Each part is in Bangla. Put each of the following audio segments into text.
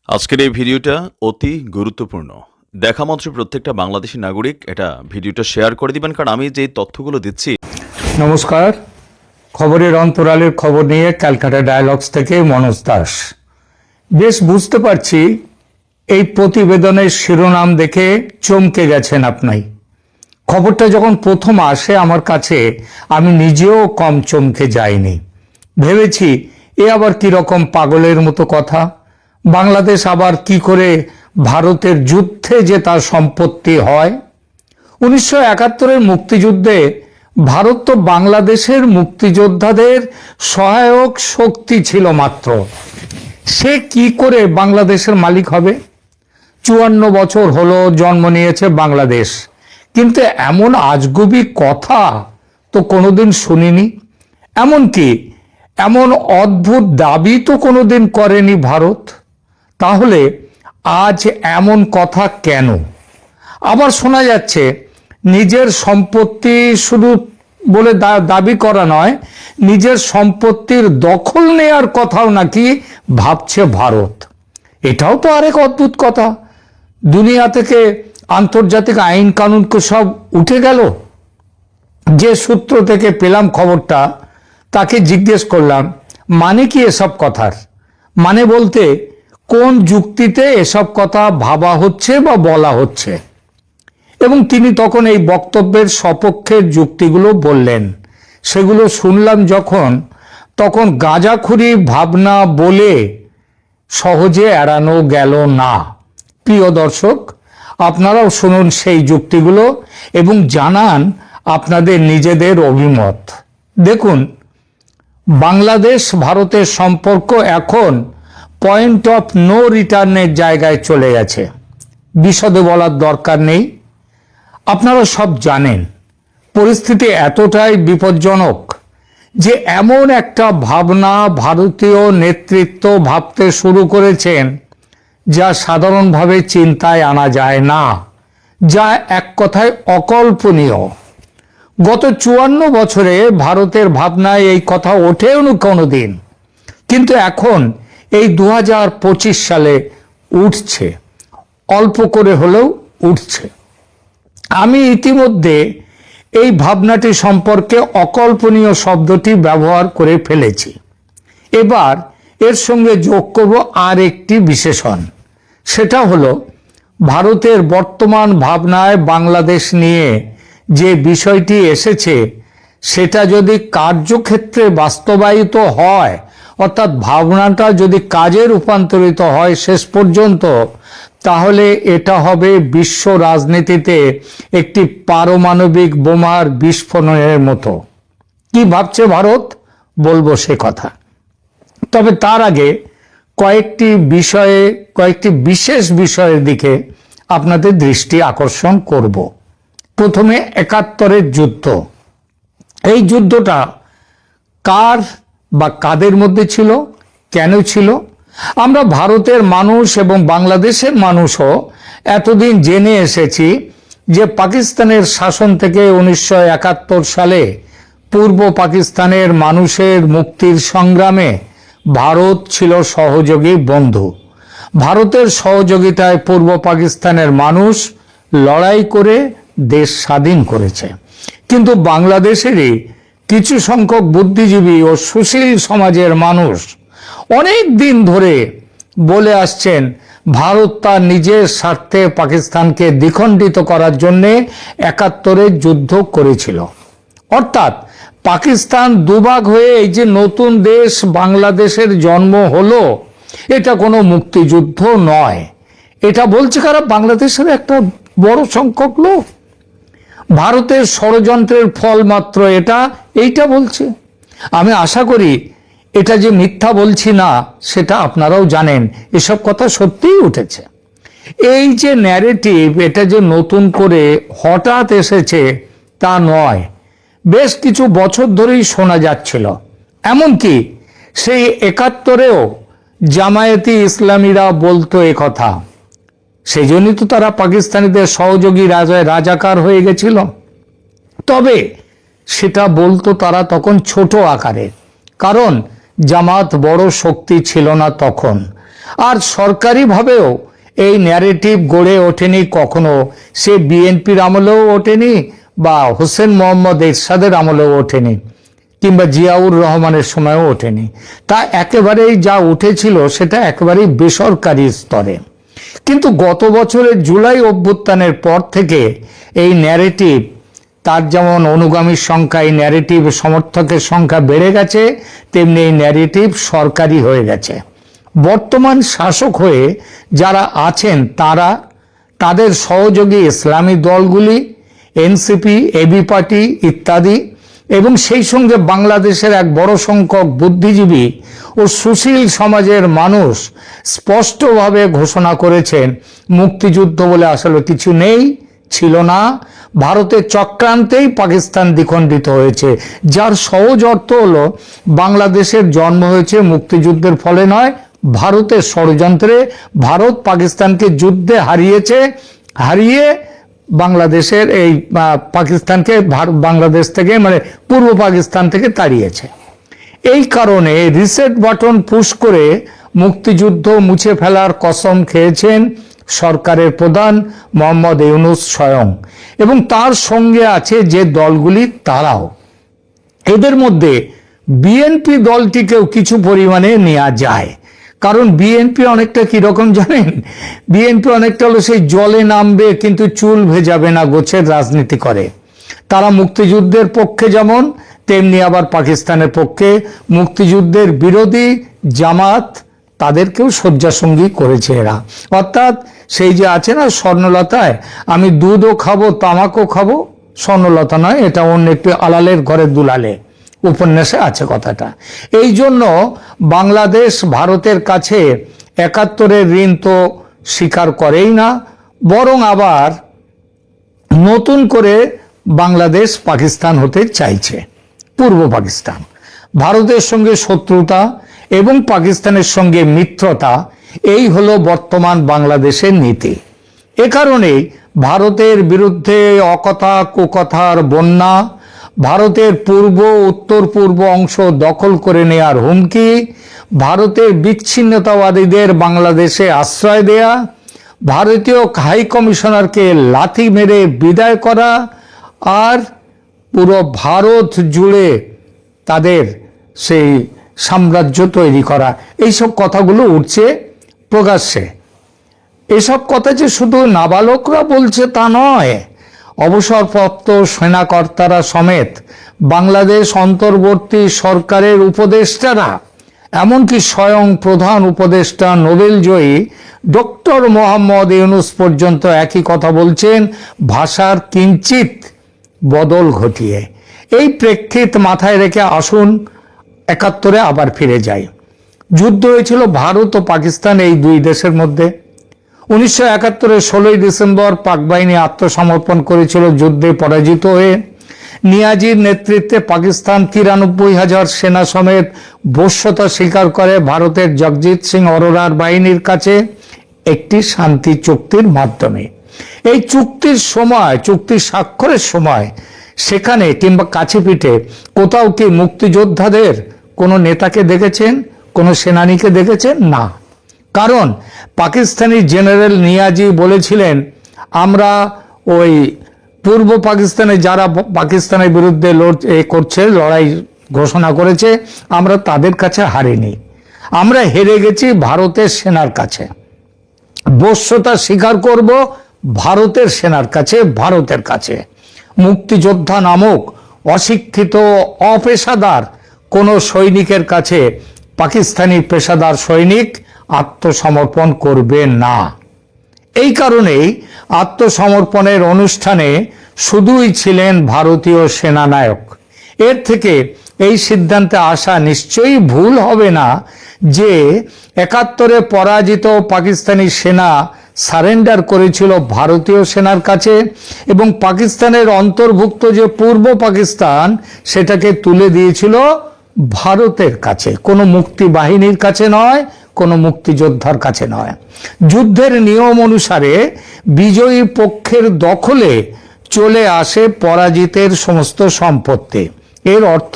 আজকের এই ভিডিওটা অতি গুরুত্বপূর্ণ। দেখা মাত্র প্রত্যেকটা বাংলাদেশী নাগরিক এটা ভিডিওটা শেয়ার করে দিবেন, কারণ আমি যে তথ্যগুলো দিচ্ছি। নমস্কার, খবরের অন্তরালের খবর নিয়ে ক্যালকাটা ডায়ালগস থেকে মনোজ দাস। বেশ বুঝতে পারছি এই প্রতিবেদনের শিরোনাম দেখে চমকে গেছেন আপনি। খবরটা যখন প্রথম আসে আমার কাছে আমি নিজেও কম চমকে যাইনি। ভেবেছি এ আবার কিরকম পাগলের মতো কথা। বাংলাদেশ আবার কি করে ভারতের যুদ্ধে যে তার সম্পত্তি হয়? 1971-এর মুক্তিযুদ্ধে ভারত তো বাংলাদেশের মুক্তিযোদ্ধাদের সহায়ক শক্তি ছিল মাত্র। সে কি করে বাংলাদেশের মালিক হবে? 54 বছর হলো জন্ম নিয়েছে বাংলাদেশ, কিন্তু এমন আজগুবি কথা তো কোনোদিন শুনিনি। এমনকি এমন অদ্ভুত দাবি তো কোনোদিন করেনি ভারত। তাহলে আজ এমন কথা কেন? আবার শোনা যাচ্ছে নিজের সম্পত্তি শুধু বলে দাবি করা নয়, নিজের সম্পত্তির দখল নেয়ার কথাও নাকি ভাবছে ভারত। এটাও তো আরেক অদ্ভুত কথা। দুনিয়া থেকে আন্তর্জাতিক আইন কানুনকে সব উঠে গেল। যে সূত্র থেকে পেলাম খবরটা তাকে জিজ্ঞেস করলাম, মানে কি এসব কথার? মানে বলতে কোন যুক্তিতে এসব কথা ভাবা হচ্ছে বা বলা হচ্ছে। এবং তিনি তখন এই বক্তব্যের সপক্ষের যুক্তিগুলো বললেন। সেগুলো শুনলাম যখন, তখন গাঁজাখুরি ভাবনা বলে সহজে এড়ানো গেল না। প্রিয় দর্শক, আপনারাও শুনুন সেই যুক্তিগুলো এবং জানান আপনাদের নিজেদের অভিমত। দেখুন, বাংলাদেশ ভারতের সম্পর্ক এখন পয়েন্ট অফ নো রিটার্নের জায়গায় চলে গেছে। বিশদে বলার দরকার নেই, আপনারা সব জানেন। পরিস্থিতি এতটাই বিপজ্জনক যে এমন একটা ভাবনা ভারতীয় নেতৃত্ব ভাবতে শুরু করেছেন যা সাধারণভাবে চিন্তায় আনা যায় না, যা এক কথায় অকল্পনীয়। গত 54 বছরে ভারতের ভাবনায় এই কথা ওঠেও না কোনোদিন, কিন্তু এখন এই 2025 সালে উঠছে, অল্প করে হলেও উঠছে। আমি ইতিমধ্যে এই ভাবনাটি সম্পর্কে অকল্পনীয় শব্দটি ব্যবহার করে ফেলেছি। এবার এর সঙ্গে যোগ করব আর একটি বিশেষণ। সেটা হলো ভারতের বর্তমান ভাবনায় বাংলাদেশ নিয়ে যে বিষয়টি এসেছে সেটা যদি কার্যক্ষেত্রে বাস্তবায়িত হয়, অর্থাৎ ভাবনাটা যদি কাজে রূপান্তরিত হয় শেষ পর্যন্ত, তাহলে এটা হবে বিশ্ব রাজনীতিতে একটি পারমাণবিক বোমার বিস্ফোরণের মতো। কি ভাবছে ভারত বলবো সে কথা। তবে তার আগে কয়েকটি বিশেষ বিষয়ের দিকে আপনাদের দৃষ্টি আকর্ষণ করব। প্রথমে 71-এর যুদ্ধ। এই যুদ্ধটা কার বা কাদের মধ্যে ছিল, কেন ছিল? আমরা ভারতের মানুষ এবং বাংলাদেশের মানুষও এতদিন জেনে এসেছি যে পাকিস্তানের শাসন থেকে 1971 সালে পূর্ব পাকিস্তানের মানুষের মুক্তির সংগ্রামে ভারত ছিল সহযোগী বন্ধু। ভারতের সহযোগিতায় পূর্ব পাকিস্তানের মানুষ লড়াই করে দেশ স্বাধীন করেছে। কিন্তু বাংলাদেশেরই কিছু সংখ্যক বুদ্ধিজীবী ও সুশীল সমাজের মানুষ অনেক দিন ধরে বলে আসছেন ভারত তার নিজের স্বার্থে পাকিস্তানকে দ্বিখণ্ডিত করার জন্য 71-এর যুদ্ধ করেছিল। অর্থাৎ পাকিস্তান দুভাগ হয়ে এই যে নতুন দেশ বাংলাদেশের জন্ম হলো, এটা কোনো মুক্তিযুদ্ধ নয়। এটা বলছে কারা? বাংলাদেশের একটা বড় সংখ্যক লোক। ভারতের ষড়যন্ত্রের ফল মাত্র এইটা বলছে। আমি আশা করি এটা যে মিথ্যা বলছি না সেটা আপনারাও জানেন। এসব কথা সত্যিই উঠেছে। এই যে ন্যারেটিভ, এটা যে নতুন করে হঠাৎ এসেছে তা নয়, বেশ কিছু বছর ধরেই শোনা যাচ্ছিল। এমনকি সেই 71-এও জামায়াতি ইসলামীরা বলতো এ কথা। সেই জন্যই তো তারা পাকিস্তানিদের সহযোগী রাজাকার হয়ে গেছিল। তবে সেটা বলতো তারা তখন ছোট আকারে, কারণ জামাত বড় শক্তি ছিল না তখন। আর সরকারিভাবেও এই ন্যারেটিভ গড়ে ওঠেনি কখনো, সে বিএনপির আমলেও ওঠেনি বা হোসেন মোহাম্মদ এরশাদের আমলেও ওঠেনি, কিংবা জিয়াউর রহমানের সময়ও ওঠেনি। তা একেবারেই যা উঠেছিল সেটা একেবারেই বেসরকারি স্তরে। কিন্তু গত বছরের জুলাই অভ্যুত্থানের পর থেকে এই ন্যারেটিভ, তার যেমন অনুগামীর সংখ্যা, এই ন্যারেটিভ সমর্থকের সংখ্যা বেড়ে গেছে, তেমনি এই ন্যারেটিভ সরকারি হয়ে গেছে। বর্তমান শাসক হয়ে যারা আছেন তারা, তাদের সহযোগী ইসলামী দলগুলি, এনসিপি, এবি পার্টি ইত্যাদি, এবং সেই সঙ্গে বাংলাদেশের এক বড় সংখ্যক বুদ্ধিজীবী ও সুশীল সমাজের মানুষ স্পষ্টভাবে ঘোষণা করেছেন মুক্তিযুদ্ধ বলে আসলে কিছু নেই, ছিল না, ভারতের চক্রান্তেই পাকিস্তান দ্বিখণ্ডিত হয়েছে। যার সহজ অর্থ হলো বাংলাদেশের জন্ম হয়েছে মুক্তিযুদ্ধের ফলে নয়, ভারতের ষড়যন্ত্রে। ভারত পাকিস্তানকে যুদ্ধে হারিয়ে বাংলাদেশের এই পাকিস্তানকে বাংলাদেশ থেকে, মানে পূর্ব পাকিস্তান থেকে তাড়িয়েছে। এই কারণে রিসেট বাটন পুশ করে মুক্তিযুদ্ধ মুছে ফেলার কসম খেয়েছেন সরকারের প্রধান মোহাম্মদ ইউনূস স্বয়ং, এবং তার সঙ্গে আছে যে দলগুলি তারাও। এদের মধ্যে বিএনপি দলটিকেও কিছু পরিমাণে নেওয়া যায়, কারণ বিএনপি অনেকটা কিরকম জানেন, বিএনপি অনেকটা হলো সেই জলে নামবে কিন্তু চুল ভেজাবে না গোছের রাজনীতি করে। তারা মুক্তিযুদ্ধের পক্ষে যেমন, তেমনি আবার পাকিস্তানের পক্ষে। মুক্তিযুদ্ধের বিরোধী জামাত, তাদেরকেও শয্যাসঙ্গী করেছে এরা। অর্থাৎ সেই যে আছে না স্বর্ণলতায়, আমি দুধও খাবো তামাকও খাবো, স্বর্ণলতা নয়, এটা অন্য একটি আলালের ঘরের দুলালে উপন্যাসে আছে কথাটা। এই জন্য বাংলাদেশ ভারতের কাছে ৭১-এর ঋণ তো স্বীকার করেই না, বরং আবার নতুন করে বাংলাদেশ পাকিস্তান হতে চাইছে। পূর্ব পাকিস্তান, ভারতের সঙ্গে শত্রুতা এবং পাকিস্তানের সঙ্গে মিত্রতা, এই হলো বর্তমান বাংলাদেশের নীতি। এ কারণেই ভারতের বিরুদ্ধে অকথা কুকথার বন্যা, ভারতের পূর্ব উত্তর পূর্ব অংশ দখল করে নেয়ার হুমকি, ভারতের বিচ্ছিন্নতাবাদীদের বাংলাদেশে আশ্রয় দেয়া, ভারতীয় হাই কমিশনারকে লাথি মেরে বিদায় করা, আর পুরো ভারত জুড়ে তাদের সেই সাম্রাজ্য তৈরি করা, এইসব কথাগুলো উঠছে প্রকাশ্যে। এসব কথা যে শুধু নাবালকরা বলছে তা নয়, অবসরপ্রাপ্ত সেনাকর্তারা সমেত বাংলাদেশ অন্তর্বর্তী সরকারের উপদেষ্টারা, এমনকি স্বয়ং প্রধান উপদেষ্টা নোবেলজয়ী ডক্টর মোহাম্মদ ইউনূস পর্যন্ত একই কথা বলছেন, ভাষার কিঞ্চিত বদল ঘটিয়ে। এই প্রেক্ষিত মাথায় রেখে আসুন ৭১-এ আবার ফিরে যাই। যুদ্ধ হয়েছিল ভারত ও পাকিস্তান এই দুই দেশের মধ্যে। ১৯৭১-এর ১৬ই ডিসেম্বর পাক বাহিনী আত্মসমর্পণ করেছিল যুদ্ধে পরাজিত হয়ে। নিয়াজির নেতৃত্বে পাকিস্তান ৯৩,০০০ সেনা সমেত বশ্যতা স্বীকার করে ভারতের জগজিৎ সিং অরোরার বাহিনীর কাছে একটি শান্তি চুক্তির মাধ্যমে। এই চুক্তির সময়, চুক্তি স্বাক্ষরের সময় সেখানে কিংবা কাছে পিঠে কোথাও কি মুক্তিযোদ্ধাদের কোনো নেতাকে দেখেছেন, কোনো সেনানীকে দেখেছেন? না। কারণ পাকিস্তানি জেনারেল নিয়াজি বলেছিলেন, আমরা ওই পূর্ব পাকিস্তানে যারা পাকিস্তানের বিরুদ্ধে লড়াই ঘোষণা করেছে, আমরা তাদের কাছে হারিনি, আমরা হেরে গেছি ভারতের সেনার কাছে। বশ্যতা স্বীকার করব ভারতের সেনার কাছে, ভারতের কাছে। মুক্তিযোদ্ধা নামক অশিক্ষিত অপেশাদার কোনো সৈনিকের কাছে পাকিস্তানি পেশাদার সৈনিক আত্মসমর্পণ করবে না। এই কারণেই আত্মসমর্পণের অনুষ্ঠানে শুধুই ছিলেন ভারতীয় সেনানায়ক। এর থেকে এই সিদ্ধান্তে আসা নিশ্চয়ই ভুল হবে না যে ৭১-এ পরাজিত পাকিস্তানি সেনা সারেন্ডার করেছিল ভারতীয় সেনার কাছে, এবং পাকিস্তানের অন্তর্ভুক্ত যে পূর্ব পাকিস্তান সেটাকে তুলে দিয়েছিল ভারতের কাছে, কোনো মুক্তি বাহিনীর কাছে নয়, কোনো মুক্তিযোদ্ধার কাছে নয়। যুদ্ধের নিয়ম অনুসারে বিজয়ী পক্ষের দখলে চলে আসে পরাজিতের সমস্ত সম্পত্তি। এর অর্থ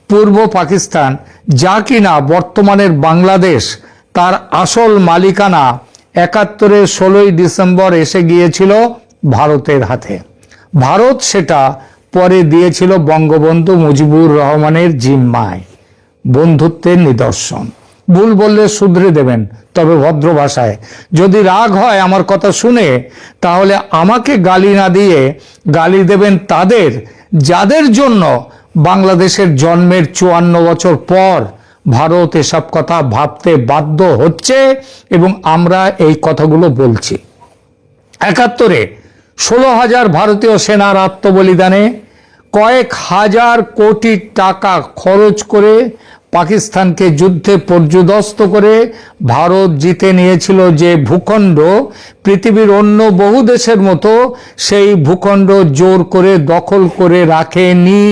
পূর্ব পাকিস্তান, যা কিনা বর্তমানের বাংলাদেশ, তার আসল মালিকানা ৭১-এর ১৬ই ডিসেম্বর এসে গিয়েছিল ভারতের হাতে। ভারত সেটা পরে দিয়েছিল বঙ্গবন্ধু মুজিবুর রহমানের জিম্মায়। বন্ধুত্বের নিদর্শন। ভুল বললে শুধরে দেবেন, তবে ভদ্র ভাষায়। যদি রাগ হয় আমার কথা শুনে, তাহলে আমাকে গালি না দিয়ে গালি দেবেন তাদের, যাদের জন্য বাংলাদেশের জন্মের ৫৪ বছর পর ভারত এসব কথা ভাবতে বাধ্য হচ্ছে এবং আমরা এই কথাগুলো বলছি। ৭১-এ ১৬,০০০ ভারতীয় সেনার আত্মবলিদানে কয়েক হাজার কোটি টাকা খরচ করে পাকিস্তানকে যুদ্ধে পর্যুদস্ত করে ভারত জিতে নিয়েছিল যে ভূখণ্ড, পৃথিবীর অন্য বহু দেশের মতো সেই ভূখণ্ড জোর করে দখল করে রাখেনি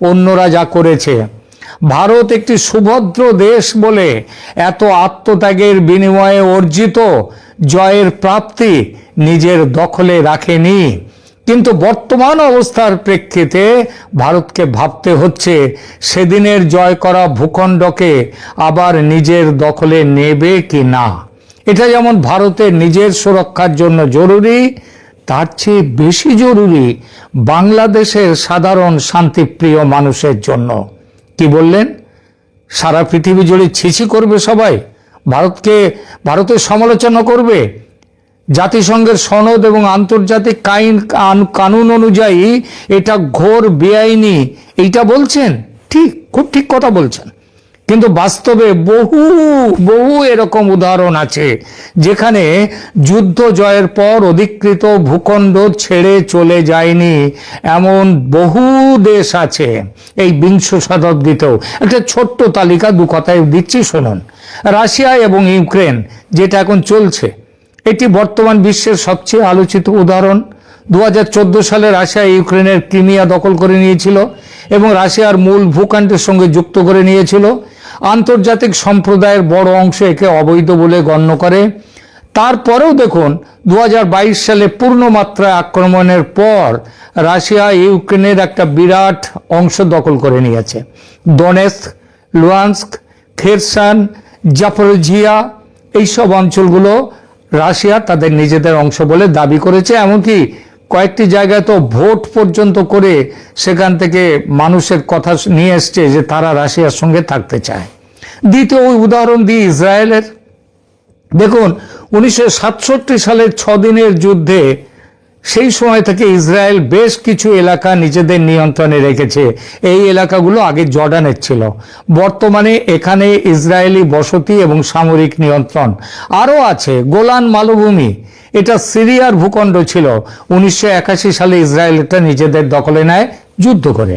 অন্যরা যা করেছে। ভারত একটি সুভদ্র দেশ বলে এত আত্মত্যাগের বিনিময়ে অর্জিত জয়ের প্রাপ্তি নিজের দখলে রাখেনি। কিন্তু বর্তমান অবস্থার প্রেক্ষিতে ভারতকে ভাবতে হচ্ছে সেদিনের জয় করা ভূখণ্ডকে আবার নিজের দখলে নেবে কি না। এটা যেমন ভারতের নিজের সুরক্ষার জন্য জরুরি, তার চেয়ে বেশি জরুরি বাংলাদেশের সাধারণ শান্তিপ্রিয় মানুষের জন্য। কি বললেন? সারা পৃথিবী জুড়ে ছিছি করবে সবাই, ভারতের সমালোচনা করবে, জাতিসংঘের সনদ এবং আন্তর্জাতিক কানুন অনুযায়ী এটা ঘোর বেআইনি, এইটা বলছেন। ঠিক, খুব ঠিক কথা বলছেন। কিন্তু বাস্তবে বহু বহু এরকম উদাহরণ আছে যেখানে যুদ্ধ জয়ের পর অধিকৃত ভূখণ্ড ছেড়ে চলে যায়নি, এমন বহু দেশ আছে এই বিংশ শতাব্দীতেও। একটা ছোট্ট তালিকা দু কথায় দিচ্ছি, শুনুন। রাশিয়া এবং ইউক্রেন, যেটা এখন চলছে, এটি বর্তমান বিশ্বের সবচেয়ে আলোচিত উদাহরণ। ২০১৪ সালে রাশিয়া ইউক্রেনের ক্রিমিয়া দখল করে নিয়েছিল এবং রাশিয়ার মূল ভূখণ্ডের সঙ্গে যুক্ত করে নিয়েছিল। আন্তর্জাতিক সম্প্রদায়ের বড় অংশ একে অবৈধ বলে গণ্য করে। তারপরেও দেখুন, ২০২২ সালে পূর্ণমাত্রায় আক্রমণের পর রাশিয়া ইউক্রেনের একটা বিরাট অংশ দখল করে নিয়েছে। দনেৎস্ক, লুহানস্ক, খেরসন, জাপোরিজিয়া, এইসব অঞ্চলগুলো রাশিয়া তাদের নিজেদের অংশ বলে দাবি করেছে। এমনকি কয়েকটি জায়গায় তো ভোট পর্যন্ত করে সেখান থেকে মানুষের কথা নিয়ে এসছে যে তারা রাশিয়ার সঙ্গে থাকতে চায়। দ্বিতীয় উদাহরণ দিই ইসরায়েলের। দেখুন, ১৯৬৭ সালের ৬ দিনের যুদ্ধে সেই সময় থেকে ইসরায়েল বেশ কিছু এলাকা নিজেদের নিয়ন্ত্রণে রেখেছে। এই এলাকাগুলো আগে জর্ডানের ছিল, বর্তমানে এখানে ইসরায়েলি বসতি এবং সামরিক নিয়ন্ত্রণ। আরও আছে গোলান মালভূমি, এটা সিরিয়ার ভূখণ্ড ছিল। ১৯৮১ সালে ইসরায়েল এটা নিজেদের দখলে নেয় যুদ্ধ করে।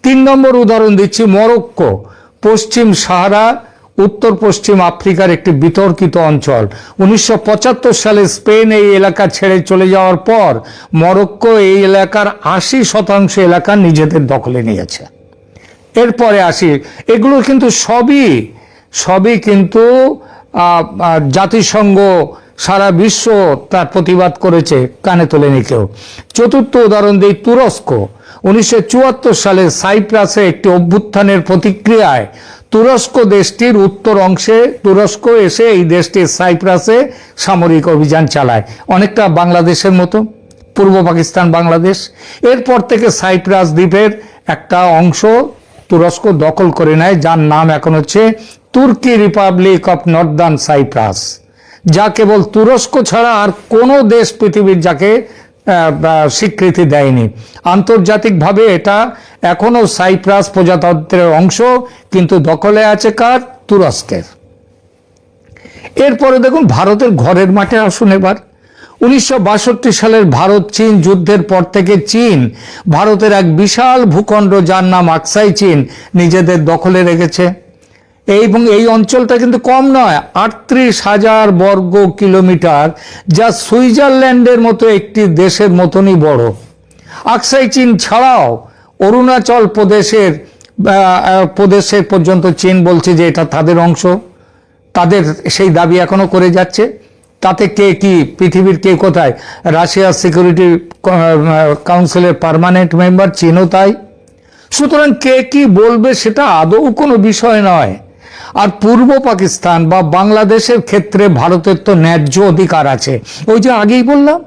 ৩ নম্বর উদাহরণ দিচ্ছি মরক্কো, পশ্চিম সাহারা, উত্তর পশ্চিম আফ্রিকার একটি বিতর্কিত অঞ্চল। ১৯৭৫ সালে স্পেন এই এলাকা ছেড়ে চলে যাওয়ার পর মরক্কো এই এলাকার ৮০% এলাকা নিজেদের দখলে নিয়েছে। এরপরে আসি, এগুলো কিন্তু সবই কিন্তু জাতিসংঘ, সারা বিশ্ব তার প্রতিবাদ করেছে, কানে তোলেনি কেউ। চতুর্থ উদাহরণ দিই তুরস্ক। ১৯৭৪ সালে সাইপ্রাসে একটি অভ্যুত্থানের প্রতিক্রিয়ায় তুরস্ক দেশটির উত্তর অংশে তুরস্ক এসে এই দেশটির সাইপ্রাসে সামরিক অভিযান চালায়, অনেকটা বাংলাদেশের মতো, পূর্ব পাকিস্তান বাংলাদেশ। এরপর থেকে সাইপ্রাস দ্বীপের একটা অংশ তুরস্ক দখল করে নেয়, যার নাম এখন হচ্ছে তুর্কি রিপাবলিক অফ নর্দার্ন সাইপ্রাস, যা কেবল তুরস্ক ছাড়া আর কোনো দেশ পৃথিবীর যাকে স্বীকৃতি দেয়নি। আন্তর্জাতিকভাবে এটা এখনো সাইপ্রাস প্রজাতন্ত্রের অংশ, কিন্তু দখলে আছে কার? তুরস্কের। এরপরে দেখুন ভারতের ঘরের মাঠে আসুন এবার। ১৯৬২ সালের ভারত চীন যুদ্ধের পর থেকে চীন ভারতের এক বিশাল ভূখণ্ড, যার নাম আকসাই চীন, নিজেদের দখলে রেখেছে। এবং এই অঞ্চলটা কিন্তু কম নয়, ৩৮,০০০ বর্গ কিলোমিটার, যা সুইজারল্যান্ডের মতো একটি দেশের মতনই বড়। আকসাই চীন ছাড়াও অরুণাচল প্রদেশের পর্যন্ত চীন বলছে যে এটা তাদের অংশ, তাদের সেই দাবি এখনো করে যাচ্ছে। তাতে কে কি, পৃথিবীর কে কোথায়? রাশিয়ার সিকিউরিটি কাউন্সিলের পার্মানেন্ট মেম্বার, চীনও তাই। সুতরাং কে কি বলবে সেটা আদৌ কোনো বিষয় নয়। আর পূর্ব পাকিস্তান বা বাংলাদেশের ক্ষেত্রে ভারতের তো ন্যায্য অধিকার আছে। ওই যে আগেই বললাম